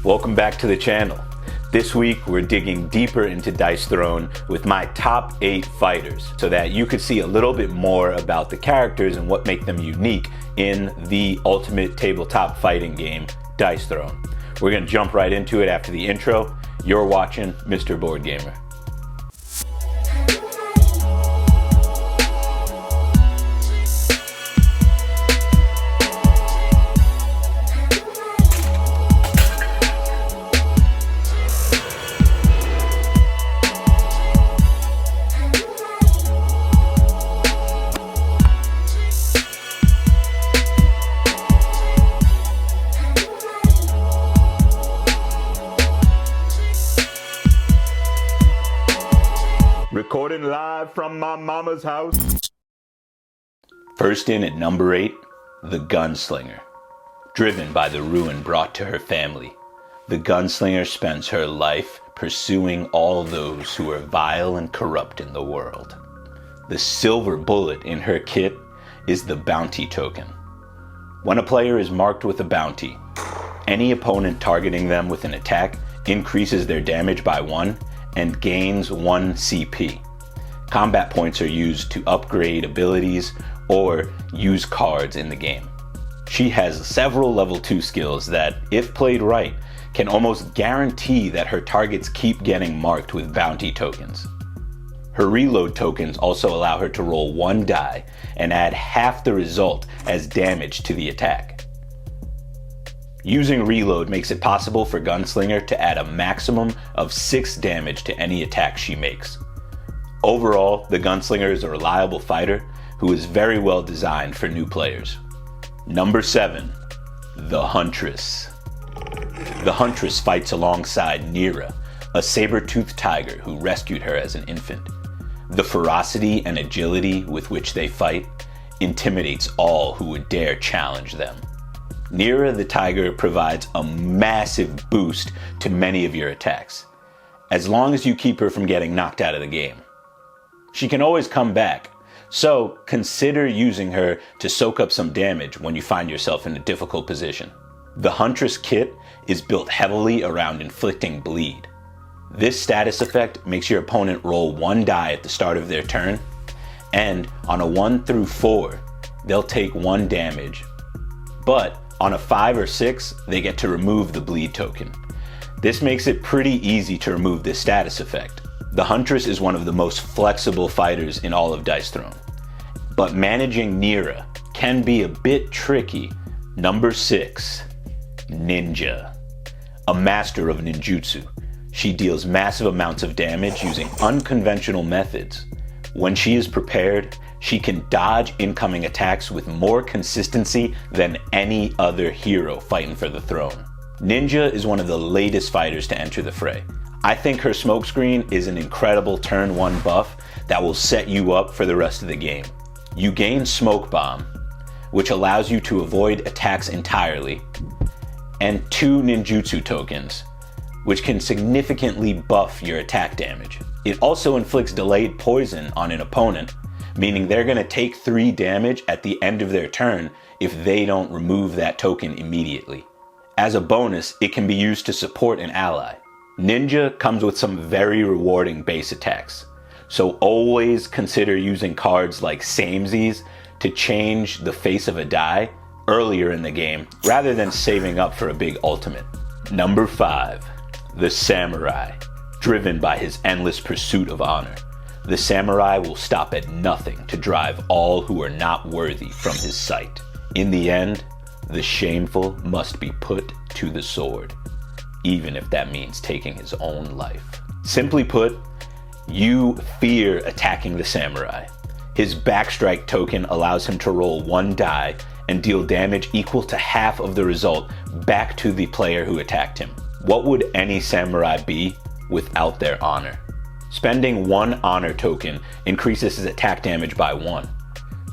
Welcome back to the channel. This week we're digging deeper into Dice Throne with my top 8 fighters so that you could see a little bit more about the characters and what make them unique in the ultimate tabletop fighting game, Dice Throne. We're going to jump right into it after the intro. You're watching Mr. Board Gamer. Recording live from my mama's house. First in at number 8, the Gunslinger. Driven by the ruin brought to her family, the Gunslinger spends her life pursuing all those who are vile and corrupt in the world. The silver bullet in her kit is the bounty token. When a player is marked with a bounty, any opponent targeting them with an attack increases their damage by 1 and gains 1 CP. Combat points are used to upgrade abilities or use cards in the game. She has several level 2 skills that, if played right, can almost guarantee that her targets keep getting marked with bounty tokens. Her reload tokens also allow her to roll 1 die and add half the result as damage to the attack. Using reload makes it possible for Gunslinger to add a maximum of 6 damage to any attack she makes. Overall, the Gunslinger is a reliable fighter who is very well designed for new players. Number 7, the Huntress. The Huntress fights alongside Nira, a saber-toothed tiger who rescued her as an infant. The ferocity and agility with which they fight intimidates all who would dare challenge them. Nira the tiger provides a massive boost to many of your attacks, as long as you keep her from getting knocked out of the game. She can always come back, so consider using her to soak up some damage when you find yourself in a difficult position. The Huntress kit is built heavily around inflicting bleed. This status effect makes your opponent roll 1 die at the start of their turn, and on a 1 through 4, they'll take 1 damage. But on a 5 or 6, they get to remove the bleed token. This makes it pretty easy to remove this status effect. The Huntress is one of the most flexible fighters in all of Dice Throne. But managing Nira can be a bit tricky. Number 6, Ninja. A master of ninjutsu, she deals massive amounts of damage using unconventional methods. When she is prepared, she can dodge incoming attacks with more consistency than any other hero fighting for the throne. Ninja is one of the latest fighters to enter the fray. I think her smokescreen is an incredible turn 1 buff that will set you up for the rest of the game. You gain Smoke Bomb, which allows you to avoid attacks entirely, and 2 ninjutsu tokens, which can significantly buff your attack damage. It also inflicts delayed poison on an opponent, meaning they're going to take 3 damage at the end of their turn if they don't remove that token immediately. As a bonus, it can be used to support an ally. Ninja comes with some very rewarding base attacks, so always consider using cards like Samesies to change the face of a die earlier in the game rather than saving up for a big ultimate. Number 5, the Samurai. Driven by his endless pursuit of honor, the Samurai will stop at nothing to drive all who are not worthy from his sight. In the end, the shameful must be put to the sword, even if that means taking his own life. Simply put, you fear attacking the Samurai. His backstrike token allows him to roll 1 die and deal damage equal to half of the result back to the player who attacked him. What would any Samurai be without their honor? Spending 1 honor token increases his attack damage by 1.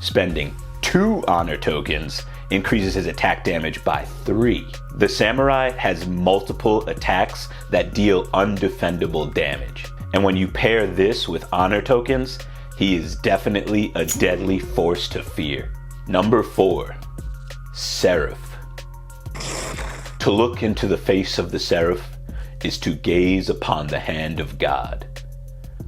Spending 2 honor tokens increases his attack damage by 3. The Samurai has multiple attacks that deal undefendable damage. And when you pair this with honor tokens, he is definitely a deadly force to fear. Number 4, Seraph. To look into the face of the Seraph is to gaze upon the hand of God.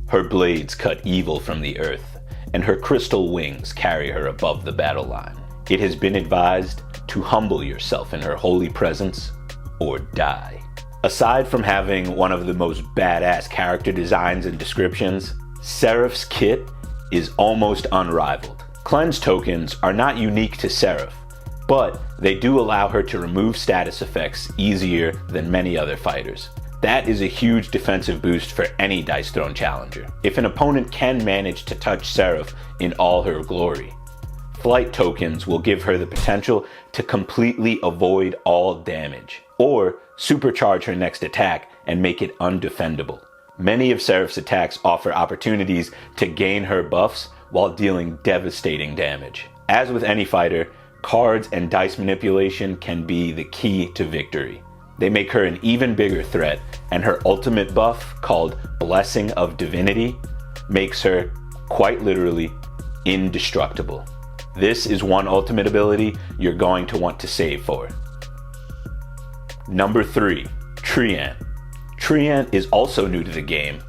Her blades cut evil from the earth, and her crystal wings carry her above the battle line. It has been advised to humble yourself in her holy presence or die. Aside from having one of the most badass character designs and descriptions, Seraph's kit is almost unrivaled. Cleanse tokens are not unique to Seraph, but they do allow her to remove status effects easier than many other fighters. That is a huge defensive boost for any Dice Throne challenger. If an opponent can manage to touch Seraph in all her glory, flight tokens will give her the potential to completely avoid all damage, or supercharge her next attack and make it undefendable. Many of Seraph's attacks offer opportunities to gain her buffs while dealing devastating damage. As with any fighter, cards and dice manipulation can be the key to victory. They make her an even bigger threat, and her ultimate buff, called Blessing of Divinity, makes her, quite literally, indestructible. This is one ultimate ability you're going to want to save for. Number 3, Tristan. Tristan is also new to the game,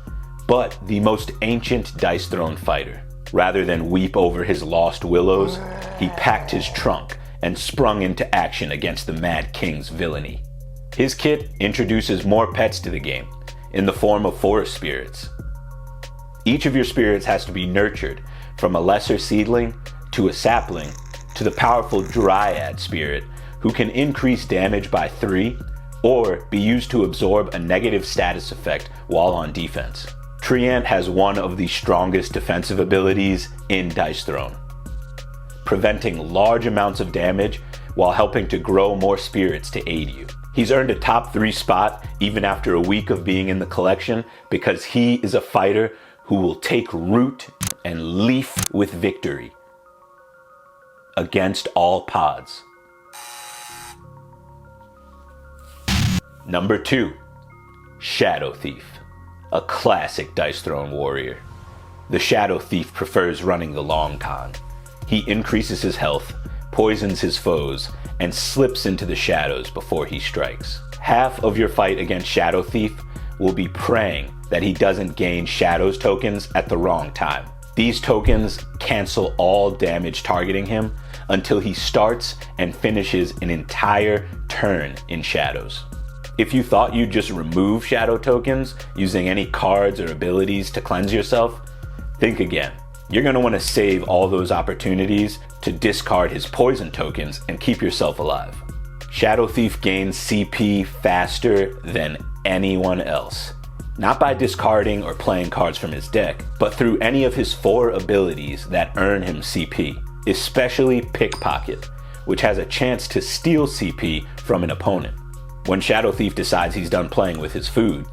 but the most ancient Dice Throne fighter. Rather than weep over his lost willows, he packed his trunk and sprung into action against the Mad King's villainy. His kit introduces more pets to the game, in the form of forest spirits. Each of your spirits has to be nurtured, from a lesser seedling to a sapling to the powerful Dryad spirit, who can increase damage by 3 or be used to absorb a negative status effect while on defense. Tristan has one of the strongest defensive abilities in Dice Throne, preventing large amounts of damage while helping to grow more spirits to aid you. He's earned a top 3 spot even after a week of being in the collection because he is a fighter who will take root and leaf with victory against all pods. Number 2, Shadow Thief, a classic Dice Throne warrior. The Shadow Thief prefers running the long con. He increases his health, poisons his foes, and slips into the shadows before he strikes. Half of your fight against Shadow Thief will be praying that he doesn't gain Shadows tokens at the wrong time. These tokens cancel all damage targeting him until he starts and finishes an entire turn in Shadows. If you thought you'd just remove shadow tokens using any cards or abilities to cleanse yourself, think again. You're going to want to save all those opportunities to discard his poison tokens and keep yourself alive. Shadow Thief gains CP faster than anyone else. Not by discarding or playing cards from his deck, but through any of his 4 abilities that earn him CP, especially Pickpocket, which has a chance to steal CP from an opponent. When Shadow Thief decides he's done playing with his food,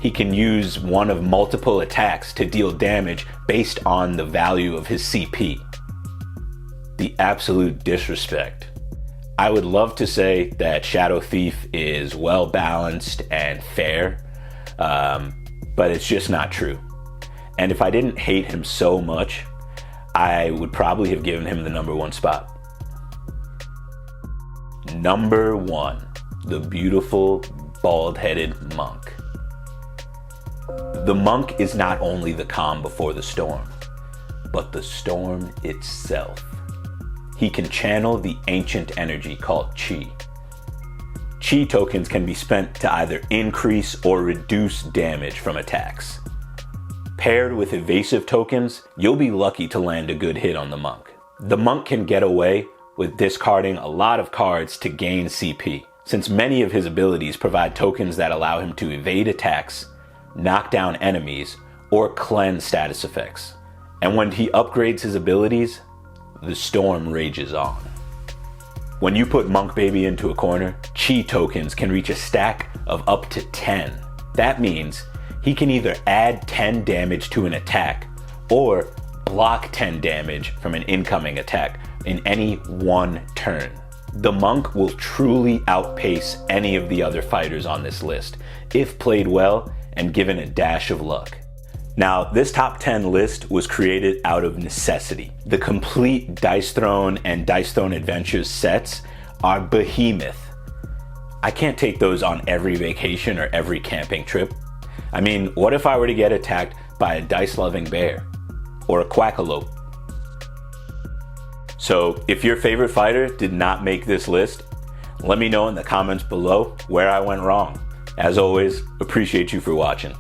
he can use one of multiple attacks to deal damage based on the value of his CP. The absolute disrespect. I would love to say that Shadow Thief is well balanced and fair, but it's just not true. And if I didn't hate him so much, I would probably have given him the number 1 spot. Number 1. The beautiful, bald-headed monk. The monk is not only the calm before the storm, but the storm itself. He can channel the ancient energy called Chi. Chi tokens can be spent to either increase or reduce damage from attacks. Paired with evasive tokens, you'll be lucky to land a good hit on the monk. The monk can get away with discarding a lot of cards to gain CP, since many of his abilities provide tokens that allow him to evade attacks, knock down enemies, or cleanse status effects. And when he upgrades his abilities, the storm rages on. When you put Monk Baby into a corner, Chi tokens can reach a stack of up to 10. That means he can either add 10 damage to an attack or block 10 damage from an incoming attack in any one turn. The monk will truly outpace any of the other fighters on this list, if played well and given a dash of luck. Now, this top 10 list was created out of necessity. The complete Dice Throne and Dice Throne Adventures sets are behemoth. I can't take those on every vacation or every camping trip. I mean, what if I were to get attacked by a dice-loving bear or a quackalope? So if your favorite fighter did not make this list, let me know in the comments below where I went wrong. As always, appreciate you for watching.